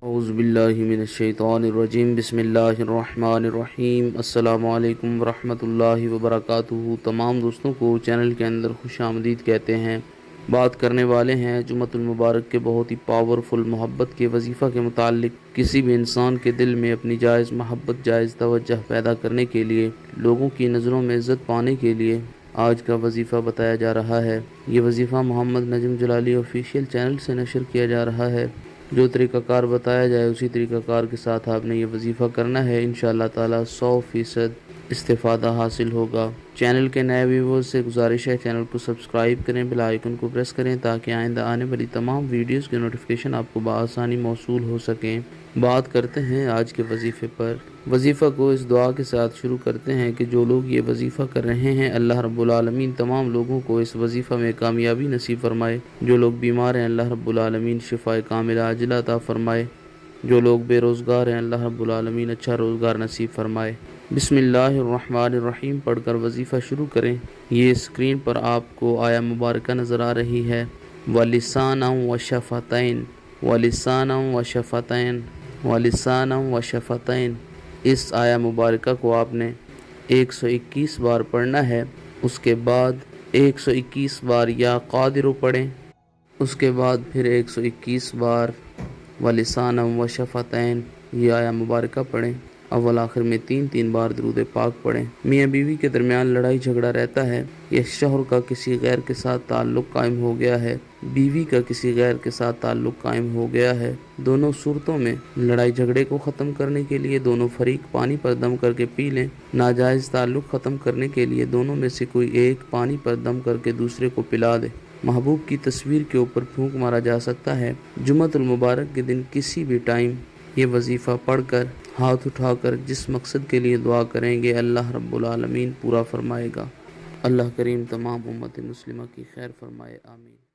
اعوذ باللہ من الشیطان الرجیم بسم اللہ الرحمن الرحیم السلام علیکم ورحمۃ اللہ وبرکاتہ۔ تمام دوستوں کو چینل کے اندر خوش آمدید کہتے ہیں۔ بات کرنے والے ہیں جمعۃ المبارک کے بہت ہی پاورفل محبت کے وظیفہ کے متعلق۔ کسی بھی انسان کے دل میں اپنی جائز محبت، جائز توجہ پیدا کرنے کے لیے، لوگوں کی نظروں میں عزت پانے کے لیے آج کا وظیفہ بتایا جا رہا ہے۔ یہ وظیفہ محمد نجم جلالی آفیشیل چینل سے نشر کیا جا رہا ہے۔ جو طریقہ کار بتایا جائے اسی طریقہ کار کے ساتھ آپ نے یہ وظیفہ کرنا ہے۔ انشاءاللہ تعالی 100% استفادہ حاصل ہوگا۔ چینل کے نئے ویورز سے گزارش ہے چینل کو سبسکرائب کریں، بیل آئیکن کو پریس کریں تاکہ آئندہ آنے والی تمام ویڈیوز کی نوٹیفیکیشن آپ کو بآسانی موصول ہو سکیں۔ بات کرتے ہیں آج کے وظیفے پر۔ وظیفہ کو اس دعا کے ساتھ شروع کرتے ہیں کہ جو لوگ یہ وظیفہ کر رہے ہیں اللہ رب العالمین تمام لوگوں کو اس وظیفہ میں کامیابی نصیب فرمائے۔ جو لوگ بیمار ہیں اللہ رب العالمین شفائے کاملہ عاجلہ عطا فرمائے۔ جو لوگ بے روزگار ہیں اللہ رب العالمین اچھا روزگار نصیب فرمائے۔ بسم اللہ الرحمن الرحیم پڑھ کر وظیفہ شروع کریں۔ یہ اسکرین پر آپ کو آیہ مبارکہ نظر آ رہی ہے۔ وَلِسَانًا وَشَفَتَيْن وَلِسَانًا وَشَفَتَيْن وَلِسَانًا وَشَفَتَيْن۔ اس آیہ مبارکہ کو آپ نے 121 بار پڑھنا ہے۔ اس کے بعد 121 بار یا قادر پڑھیں۔ اس کے بعد پھر 121 بار وَلِسَانًا وَشَفَتَيْن یہ آیہ مبارکہ پڑھیں۔ اول آخر میں 3 بار درود پاک پڑھیں۔ میاں بیوی کے درمیان لڑائی جھگڑا رہتا ہے یا شوہر کا کسی غیر کے ساتھ تعلق قائم ہو گیا ہے، بیوی کا کسی غیر کے ساتھ تعلق قائم ہو گیا ہے، دونوں صورتوں میں لڑائی جھگڑے کو ختم کرنے کے لیے دونوں فریق پانی پر دم کر کے پی لیں۔ ناجائز تعلق ختم کرنے کے لیے دونوں میں سے کوئی ایک پانی پر دم کر کے دوسرے کو پلا دے۔ محبوب کی تصویر کے اوپر پھونک مارا جا سکتا ہے۔ جمعۃ المبارک کے دن کسی بھی ٹائم یہ وظیفہ پڑھ کر ہاتھ اٹھا کر جس مقصد کے لیے دعا کریں گے اللہ رب العالمین پورا فرمائے گا۔ اللہ کریم تمام امت مسلمہ کی خیر فرمائے، آمین۔